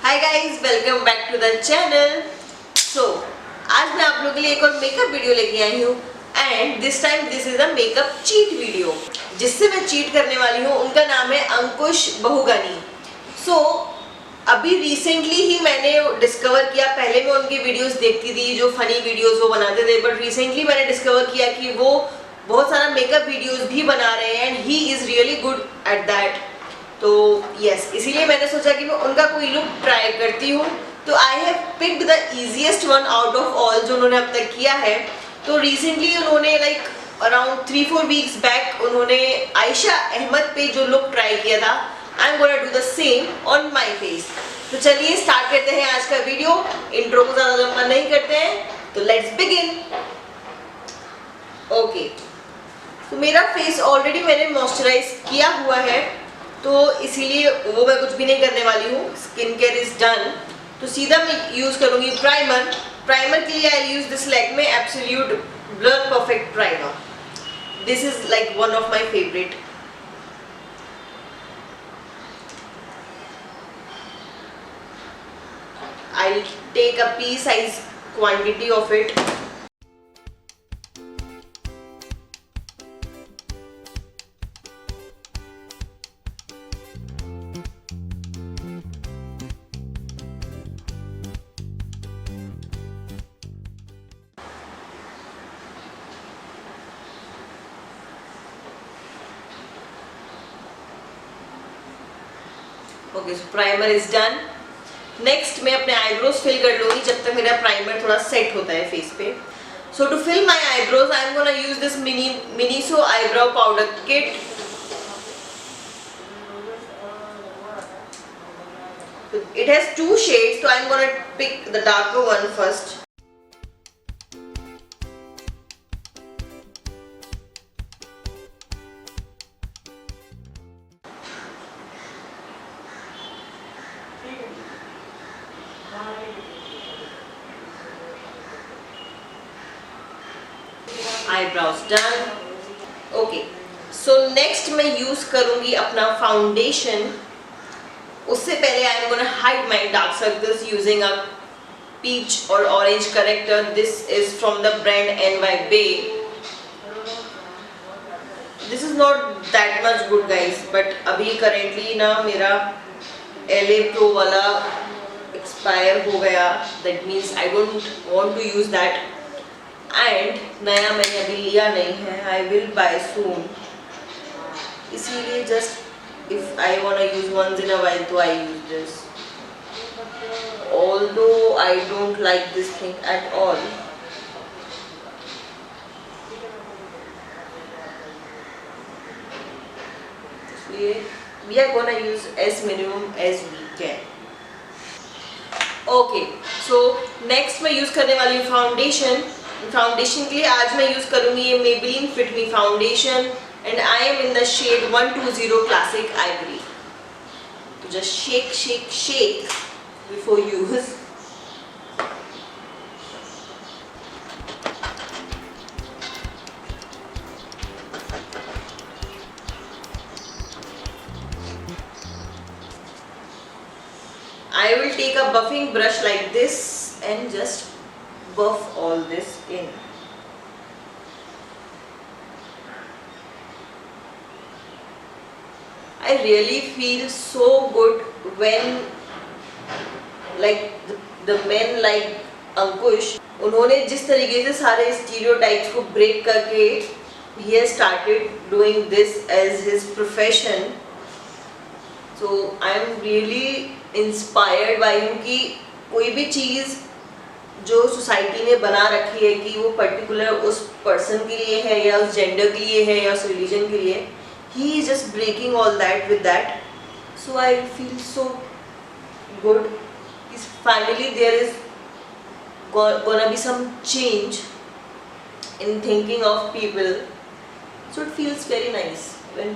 Hi guys, welcome back to the channel. आज मैं आप लोगों के लिए एक और मेकअप वीडियो लेके आई हूँ and this time this is a makeup cheat video. जिससे मैं चीट करने वाली हूँ उनका नाम है अंकुश बहुगनी। अभी रिसेंटली ही मैंने डिस्कवर किया, पहले मैं उनकी वीडियोस देखती थी जो फनी वीडियोस वो बनाते थे, बट रिसेंटली मैंने डिस्कवर किया कि वो बहुत सारा मेकअप वीडियोस भी बना रहे हैं and he is really good at that. तो यस, इसीलिए मैंने सोचा कि मैं उनका कोई लुक ट्राई करती हूँ। तो I have picked the easiest one out of all जो उन्होंने अब तक किया है। तो रिसेंटली उन्होंने लाइक अराउंड 3-4 वीक्स बैक उन्होंने आयशा अहमद पे जो लुक ट्राई किया था, आई am gonna do the same on my face. तो चलिए स्टार्ट करते हैं आज का वीडियो। इंट्रो को ज्यादा लंबा नहीं करते हैं, तो लेट्स बिगिन। ओके, तो मेरा फेस ऑलरेडी मैंने मॉइस्चराइज किया हुआ है, तो इसीलिए वो मैं कुछ भी नहीं करने वाली हूँ। स्किन केयर इज डन, तो सीधा मैं यूज करूंगी प्राइमर। प्राइमर के लिए I use this Lakme absolute blur perfect primer. This is like one of my favourite. I'll take a pea size quantity of it. Okay, so primer is done. Next मैं अपने eyebrows fill कर लूंगी जब तक मेरा primer थोड़ा set होता है फेस पे। So to fill my eyebrows I am gonna use this Miniso eyebrow powder kit. It has 2 shades, so I am gonna pick the darker one first. Eyebrows done. Okay, so next मैं use करूंगी अपना foundation. उससे पहले I am gonna hide my dark circles using a peach और orange corrector. This is from the brand NYBay। This is not that much good guys, but अभी currently ना मेरा LA Pro वाला expire हो गया, that means I don't want to use that. And नया मैंने अभी लिया नहीं है, आई विल बाय सून। इसीलिए just if I want to use once in a while तो I use this, although I don't like this thing at all. इसलिए we are gonna use as minimum as we can. Okay, so next मैं use करने वाली हूँ foundation. Foundation के लिए आज मैं यूज करूंगी ये Maybelline Fit Me foundation and I am in the shade 120 classic ivory. तो just shake shake shake before use. I will take a buffing brush like this and just buff all this in. I really feel so good when like the men like Ankush, उन्होंने जिस तरीके से सारे stereotypes को break करके he has started doing this as his profession. So I am really inspired by him कि कोई भी चीज़ जो सोसाइटी ने बना रखी है कि वो पर्टिकुलर उस पर्सन के लिए है या उस जेंडर के लिए है या उस रिलीजन के लिए, he is just breaking all that with that. So I feel so good. Finally there is gonna be some change in thinking of people. So it feels very nice when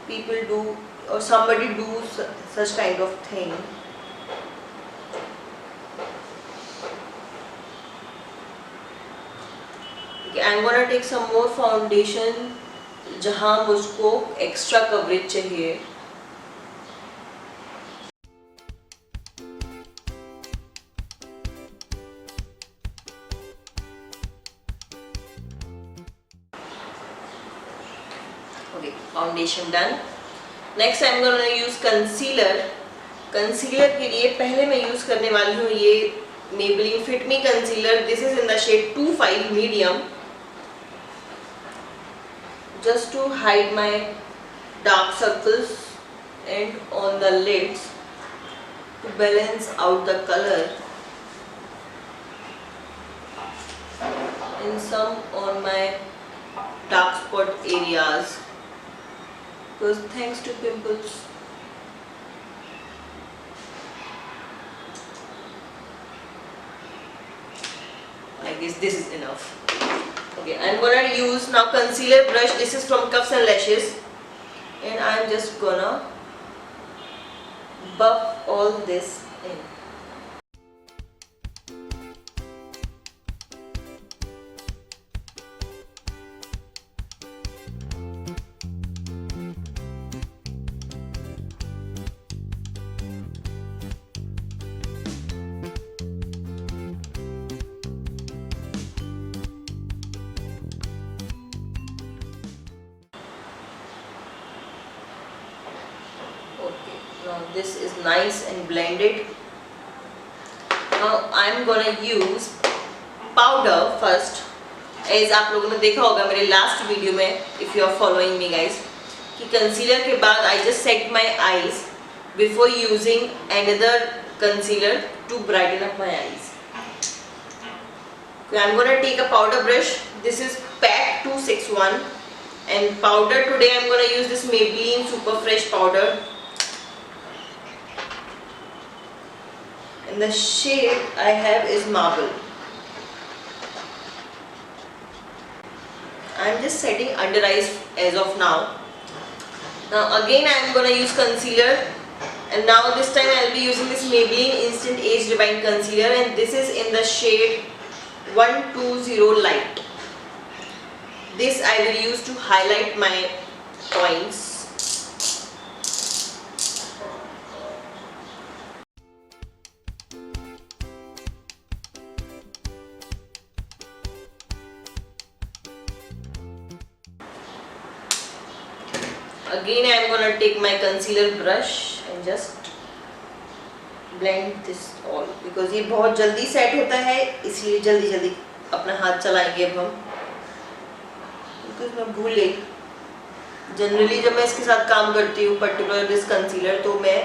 people do और somebody do such kind of thing. I'm gonna take some more foundation जहाँ मुझको extra coverage चाहिए। Okay, foundation done. Next I am gonna use concealer. Concealer के लिए पहले मैं use करने वाली हूँ ये Maybelline Fit Me concealer. This is in the shade 25 medium, just to hide my dark circles and on the lids to balance out the color, and some on my dark spot areas because thanks to pimples. I guess this is enough. Okay, I'm gonna use now concealer brush. This is from Cuffs and Lashes, and I'm just gonna buff all this in. Now this is nice and blended. Now I am gonna use powder first. As आप लोगों ने देखा होगा मेरे last video में, if you are following me guys, कि concealer के बाद I just set my eyes before using another concealer to brighten up my eyes. Okay, I am gonna take a powder brush. This is PAC 261 and powder today I am gonna use this Maybelline Super Fresh powder. And the shade I have is Marble. I am just setting under eyes as of now. Now again I am gonna use concealer, and now this time I will be using this Maybelline Instant Age Rewind Concealer, and this is in the shade 120 Light. This I will use to highlight my points. Again I am gonna take my concealer brush and just blend this all, because ये बहुत जल्दी set होता है, इसलिए जल्दी जल्दी अपना हाथ चलाएंगे अब हम, because मैं भूल गई। जनरली जब मैं इसके साथ काम करती हूँ पर्टिकुलर दिस कंसीलर, तो मैं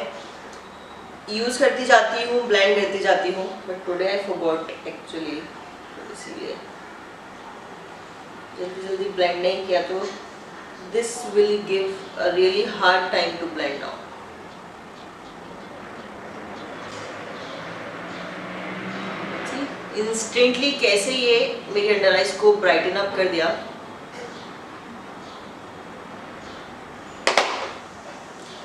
यूज़ करती जाती हूँ, ब्लेंड करती जाती हूँ, but today I forgot actually, इसीलिए जल्दी जल्दी ब्लेंड नहीं किया, तो this will give a really hard time to blend out. See, instantly कैसे ये मेरी अंडर आइज को ब्राइटन अप कर दिया।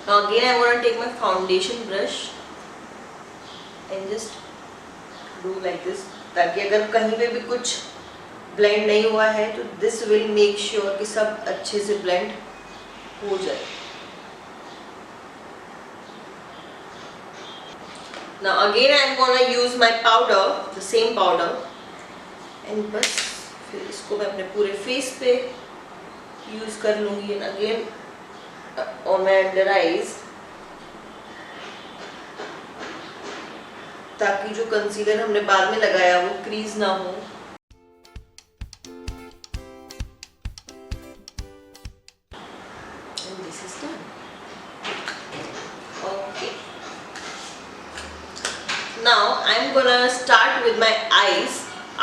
Now again I am going to take my foundation brush and just do like this, ताकि अगर कहीं पे भी कुछ ब्लेंड नहीं हुआ है तो दिस विल मेक श्योर कि सब अच्छे से ब्लेंड हो जाए। Now again I am gonna use my powder, the same powder, and बस फिर इसको मैं अपने पूरे फेस पे यूज कर लूँगी, and again on my under eyes, ताकि जो कंसीलर हमने बाद में लगाया वो क्रीज ना हो। Now I am gonna start with my eyes.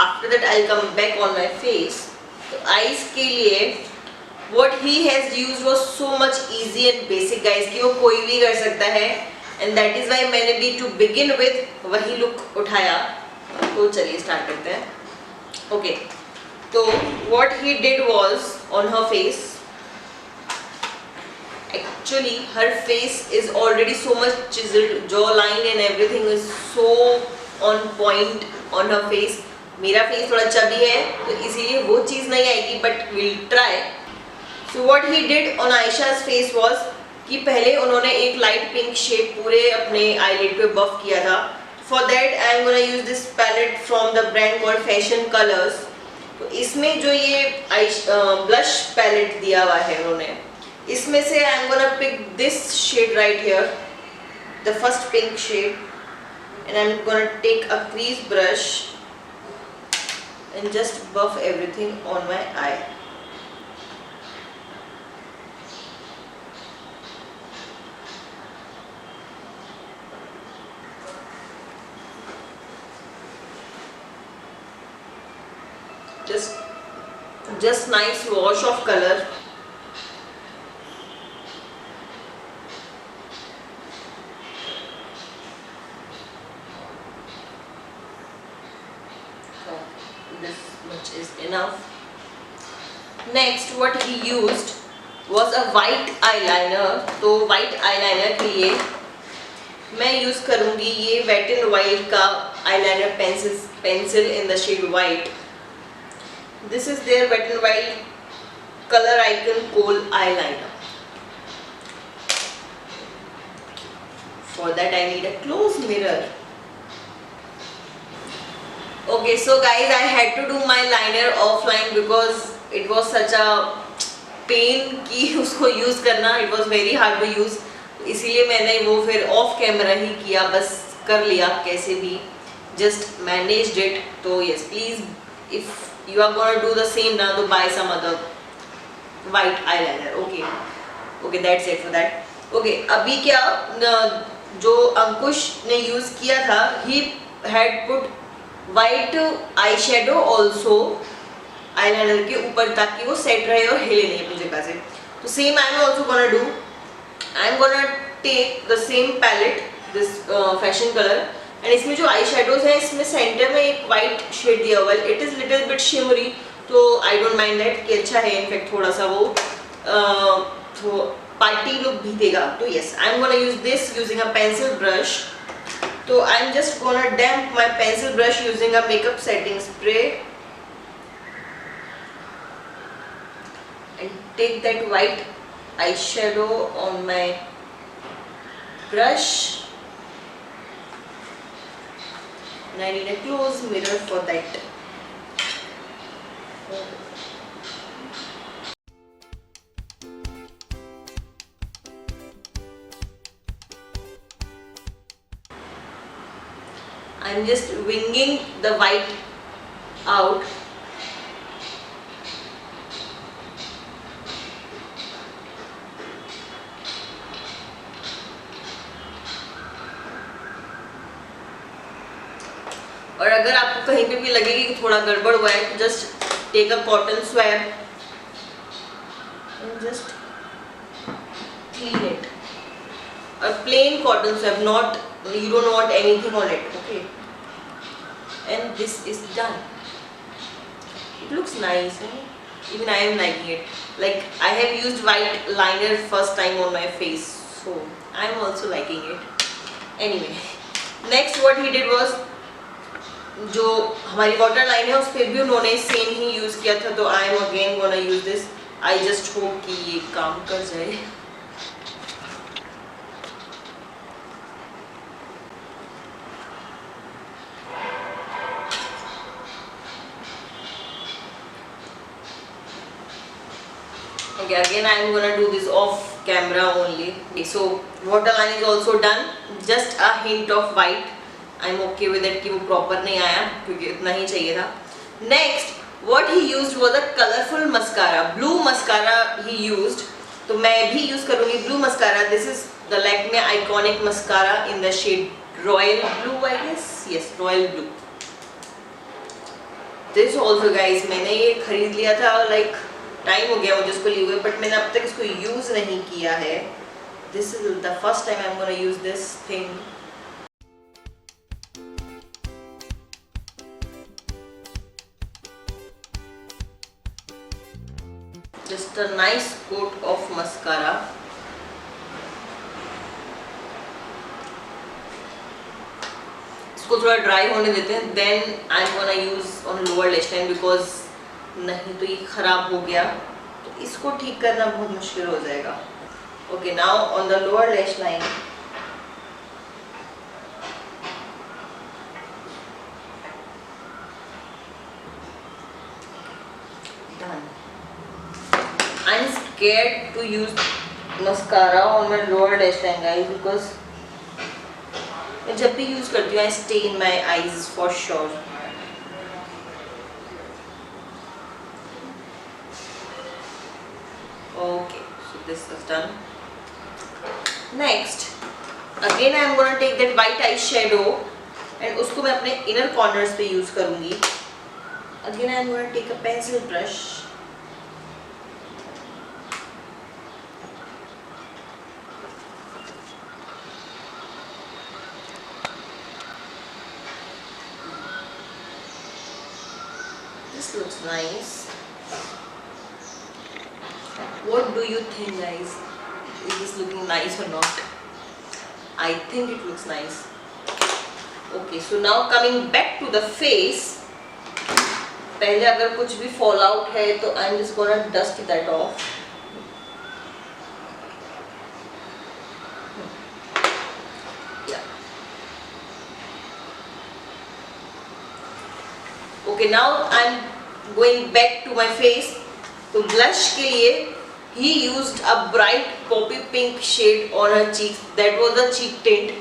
After that I'll come back on my face. तो eyes के लिए what he has used was so much easy and basic guys कि वो कोई भी कर सकता है, and that is why मैंने भी to begin with वही look उठाया। तो चलिए start करते हैं। Okay, तो what he did was on her face. Actually her face is already so much chiseled, jawline and everything is so on point on her face. मेरा face थोड़ा chubby है तो इसीलिए वो चीज़ नहीं आएगी, but we'll try. So what he did on Aisha's face was कि पहले उन्होंने एक light pink shade पूरे अपने eyelid पे buff किया था. For that I am gonna use this palette from the brand called Fashion Colors. तो इसमें जो ये blush palette दिया हुआ है उन्होंने, इसमें से I am gonna pick this shade right here, the first pink shade, and I am gonna take a crease brush and just buff everything on my eye. Just nice wash of color. This much is enough. Next what he used was a white eyeliner. तो white eyeliner के लिए मैं use करूंगी ये Wet n Wild का eyeliner pencil in the shade white. This is their Wet n Wild color icon kohl eyeliner. For that I need a close mirror. Okay, so guys, I had to do my liner offline because it was such a pain कि उसको use करना, it was very hard to use. इसीलिए मैंने वो फिर of camera ही किया, बस कर लिया कैसे भी, just managed it. तो yes, please if you are gonna do the same ना, तो buy some other white eyeliner. Okay, that's it for that. Okay, अभी क्या जो अंकुश ने यूज़ किया था, he had put white eye shadow also eyeliner के ऊपर ताकि वो सेट रहे और हिले नहीं अपनी जगह से. तो same I am also gonna do. I am gonna take the same palette, this fashion colour, and इसमें जो आई शेडोज हैं इसमें सेंटर में एक वाइट शेड दिया हुआ है. It is little bit shimmery, तो आई डोंट माइंड दैट कि अच्छा है. इनफैक्ट थोड़ा सा वो तो पार्टी लुक भी देगा. तो yes, I am gonna use this using a pencil brush. So I'm just gonna damp my pencil brush using a makeup setting spray and take that white eyeshadow on my brush, and I need a close mirror for that. I'm just winging the white out. और अगर आपको कहीं पे भी लगेगी कि थोड़ा गड़बड़ हुआ है, तो just take a cotton swab and just clean it. A plain cotton swab, not, you don't want anything on it. Okay, and this is done. It looks nice, eh? Even I am liking it. Like, I have used white liner first time on my face, so I am also liking it. Anyway, next what he did was, जो हमारी water line है उस पर भी उन्होंने same ही use किया था. तो I am again gonna use this. I just hope कि ये काम कर जाए. Okay, again I am gonna do this off camera only. Okay, so waterline is also done. Just a hint of white. I am okay with it कि वो proper नहीं आया क्योंकि इतना ही चाहिए था. Next, what he used was a colorful mascara. Blue mascara he used. तो मैं भी use करूँगी blue mascara. This is the Lakme Iconic Mascara in the shade Royal Blue, I guess. Yes, Royal Blue. This also guys, मैंने ये खरीद लिया था, like time हो गया मुझे इसको लिए हुए, बट मैंने अब तक इसको यूज नहीं किया है. This is the first time I am gonna use this thing. Just a nice coat of mascara. इसको थोड़ा ड्राई होने देते हैं, then I am gonna use on lower lash line, because नहीं तो ये खराब हो गया तो इसको ठीक करना बहुत मुश्किल हो जाएगा. Okay, now on the lower lash line. Done. I am scared to use mascara on my lower lash line guys, because मैं जब भी यूज करती हूँ I stay in my eyes for sure. Okay, so this is done. Next, again I am gonna take that white eyeshadow and उसको मैं अपने inner corners पे use करूँगी. Again I am gonna take a pencil brush. This looks nice. What do you think, guys? Is this looking nice or not? I think it looks nice. Okay, so now coming back to the face. पहले अगर कुछ भी fall out है तो I'm just gonna dust that off. Yeah. Okay, now I'm going back to my face. तो blush के लिए he used a bright poppy pink shade on her cheeks. That was the cheek tint,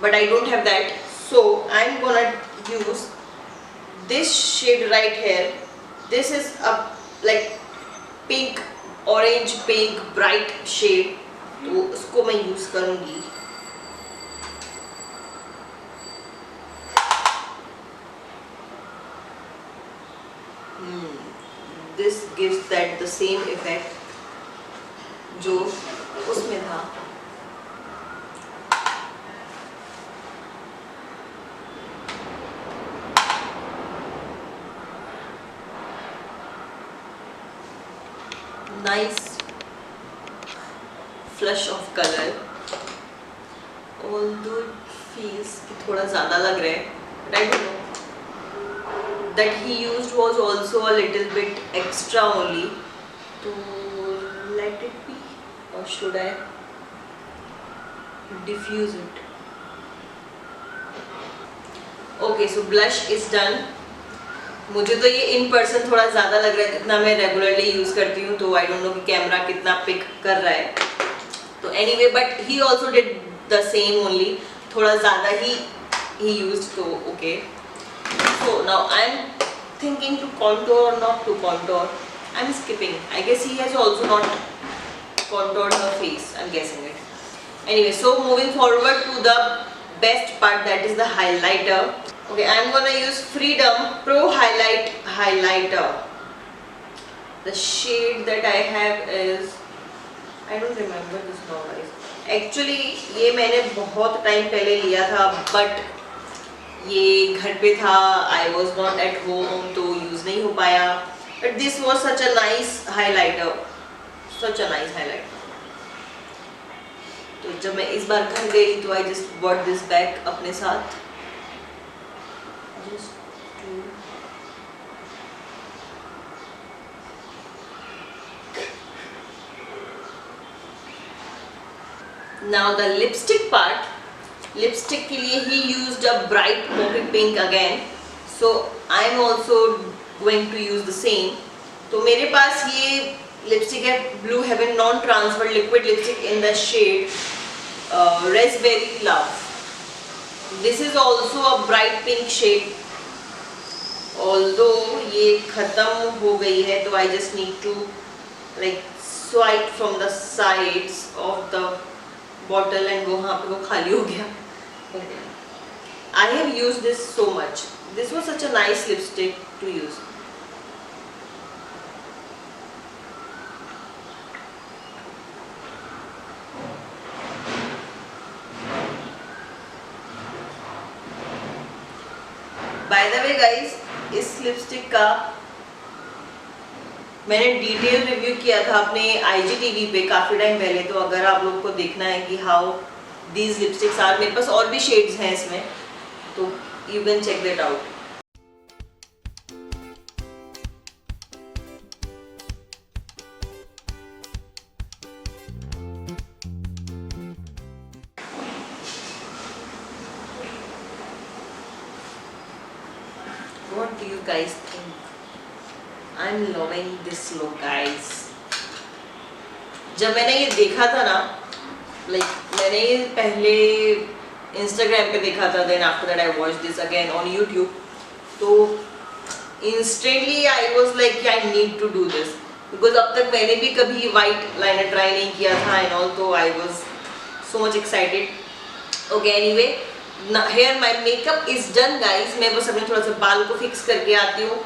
but I don't have that, so I'm gonna use this shade right here. This is a like pink, orange pink bright shade, तो उसको मैं use करूँगी. This gives that the same effect जो उसमें था. Nice flush of color. Although it feels कि थोड़ा ज़्यादा लग रहा है, but I don't know. That he used was also a little bit extra only. So let it be, or should I diffuse it? Okay, so blush is done. मुझे तो ये in person थोड़ा ज़्यादा लग रहा है जितना मैं रेगुलरली यूज़ करती हूँ, तो I don't know कि कैमरा कितना पिक कर रहा है. तो anyway, but he also did the same only. थोड़ा ज़्यादा he used, तो okay. So now I'm thinking to contour or not to contour. I'm skipping. I guess he has also not contoured her face. I'm guessing it. Anyway, so moving forward to the best part, that is the highlighter. Okay, I'm gonna use Freedom Pro Highlight Highlighter. The shade that I have is, I don't remember this now, guys. Actually, ये मैंने बहुत time पहले लिया था, but ये घर पे था, I was not at home, तो यूज़ नहीं हो पाया. But this was such a nice highlighter, such a nice highlighter. तो जब मैं इस बार घर गई तो I just brought this back अपने साथ. Just to now the lipstick part. Lipstick के लिए he used a bright poppy pink again, so I am also going to use the same. तो मेरे पास ये लिपस्टिक है Blue Heaven non transfer liquid lipstick in the shade raspberry love. This is also a bright pink shade, although ये ख़त्म हो गई है तो I just need to like swipe from the sides of the bottle and वहाँ पे वो खाली हो गया. I have used this so much. This was such a nice lipstick to use. By the way guys, इस lipstick का मैंने detail review किया था अपने IGTV पे काफ़ी टाइम पहले, तो अगर आप लोग को देखना है कि हाउ दीज लिपस्टिक्स आर, मेरे पास और भी शेड्स हैं इसमें, तो you can check that out. What do you guys think? I'm loving this look guys. जब मैंने ये देखा था ना, मैंने ये पहले इंस्टाग्राम पे देखा था, then after that I watch this again on YouTube, तो instantly I was like I need to do this, because अब तक मैंने भी कभी वाइट लाइनर ट्राई नहीं किया था एंड ऑल, तो I was so much excited. Okay, anyway here my makeup is done guys. मैं बस अपने थोड़ा सा बाल को फिक्स करके आती हूँ,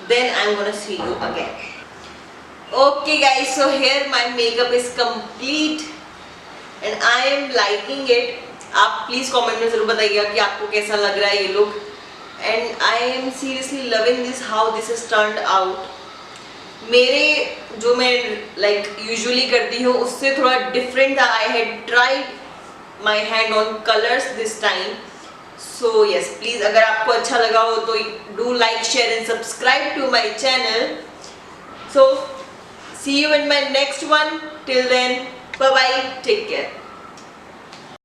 then I am gonna see you again. Okay guys, so here my makeup is complete and I am liking it. आप प्लीज कमेंट में जरूर बताइएगा कि आपको कैसा लग रहा है ये look, and I am seriously loving this, how this is turned out. मेरे जो मैं यूजुअली करती हूँ उससे थोड़ा डिफरेंट था। I had tried my hand on colours this time, so yes please अगर आपको अच्छा लगा हो तो do like, share and subscribe to my channel. So see you in my next one. Till then, bye bye, take care.